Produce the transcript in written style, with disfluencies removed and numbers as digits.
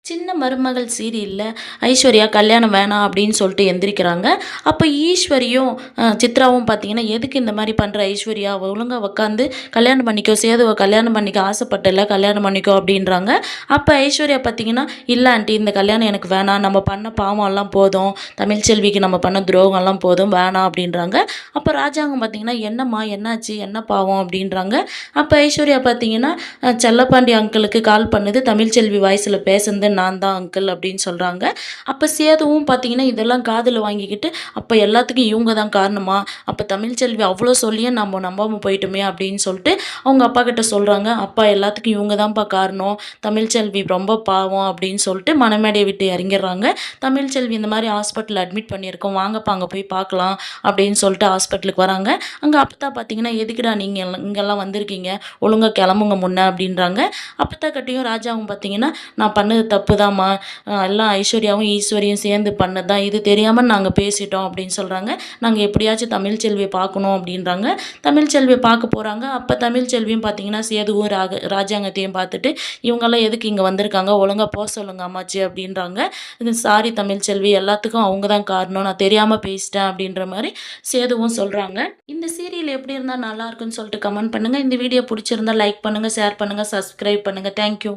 சின்ன மருமகள் சீரியல்ல ஐஸ்வர்யா கல்யாணம் வேணாம் அப்படின்னு சொல்லிட்டு எந்திரிக்கிறாங்க. அப்போ ஈஸ்வரியும் சித்ராவும் பார்த்தீங்கன்னா, "எதுக்கு இந்த மாரி பண்ற ஐஸ்வர்யா? ஒழுங்கா உட்காந்து கல்யாணம் பண்ணிக்கோ. சேதுவ கல்யாணம் பண்ணிக்க ஆசைப்பட்டல்ல, கல்யாணம் பண்ணிக்கோ" அப்படின்றாங்க. அப்போ ஐஸ்வர்யா பார்த்தீங்கன்னா, "இல்ல ஆண்டி இந்த கல்யாணம் எனக்கு வேணாம். நம்ம பண்ண பாவம்லாம் போதும். தமிழ்ச்செல்விக்கு நம்ம பண்ண துரோகம்லாம் போதும். வேணாம்" அப்படின்றாங்க. அப்போ ராஜாங்கம் பார்த்தீங்கன்னா, "என்னம்மா என்னாச்சு? என்ன பாவம்?" அப்படின்றாங்க. அப்போ ஐஸ்வர்யா பார்த்தீங்கன்னா, செல்லப்பாண்டி அங்கிளுக்கு கால் பண்ணுது. தமிழ்ச்செல்வி வாய்ஸ்ல பேசுனது நான் தான் அங்கிள் அப்படின்னு சொல்கிறாங்க. அப்போ சேதுவும் பார்த்தீங்கன்னா இதெல்லாம் காதில் வாங்கிக்கிட்டு, அப்போ எல்லாத்துக்கும் இவங்க தான் காரணமா? அப்போ தமிழ்ச்செல்வி அவ்வளோ சொல்லியும் நம்ம நம்பாமல் போயிட்டோமே அப்படின்னு சொல்லிட்டு அவங்க அப்பா கிட்ட சொல்கிறாங்க. அப்பா எல்லாத்துக்கும் இவங்க தான்ப்பா காரணம், தமிழ்ச்செல்வி ரொம்ப பாவம் அப்படின்னு சொல்லிட்டு மனமேடையை விட்டு இறங்கிடுறாங்க. தமிழ்ச்செல்வி இந்த மாதிரி ஹாஸ்பிட்டல் அட்மிட் பண்ணியிருக்கோம், வாங்கப்பா அங்கே போய் பார்க்கலாம் அப்படின்னு சொல்லிட்டு ஹாஸ்பிட்டலுக்கு வராங்க. அங்கே அப்பத்தா பார்த்தீங்கன்னா, எதுக்குடா நீங்கள் இங்கெல்லாம் வந்திருக்கீங்க, ஒழுங்காக கிளம்புங்க முன்ன அப்படின்றாங்க. அப்பத்தா கட்டியும் ராஜாவும் பார்த்தீங்கன்னா, நான் பண்ணது தப்பு தாம்மா, எல்லாம் ஐஸ்வர்யாவும் ஈஸ்வரியும் சேர்ந்து பண்ணது தான், இது தெரியாமல் நாங்கள் பேசிட்டோம் அப்படின்னு சொல்கிறாங்க. நாங்கள் எப்படியாச்சும் தமிழ்ச்செல்வியை பார்க்கணும் அப்படின்றாங்க. தமிழ்ச்செல்வியை பார்க்க போகிறாங்க. அப்போ தமிழ்ச்செல்வியும் பார்த்தீங்கன்னா சேதுவும் ராஜாங்கத்தையும் பார்த்துட்டு, இவங்கெல்லாம் எதுக்கு இங்கே வந்திருக்காங்க, ஒழுங்காக போக சொல்லுங்க அம்மாச்சி அப்படின்றாங்க. இது சாரி தமிழ்ச்செல்வி, எல்லாத்துக்கும் அவங்க தான் காரணம், நான் தெரியாமல் பேசிட்டேன் அப்படின்ற மாதிரி சேதுவும் சொல்கிறாங்க. இந்த சீரியல் எப்படி இருந்தால் நல்லா இருக்குன்னு சொல்லிட்டு கமெண்ட் பண்ணுங்கள். இந்த வீடியோ பிடிச்சிருந்தா லைக் பண்ணுங்கள், ஷேர் பண்ணுங்கள், சப்ஸ்கிரைப் பண்ணுங்கள். தேங்க்யூ.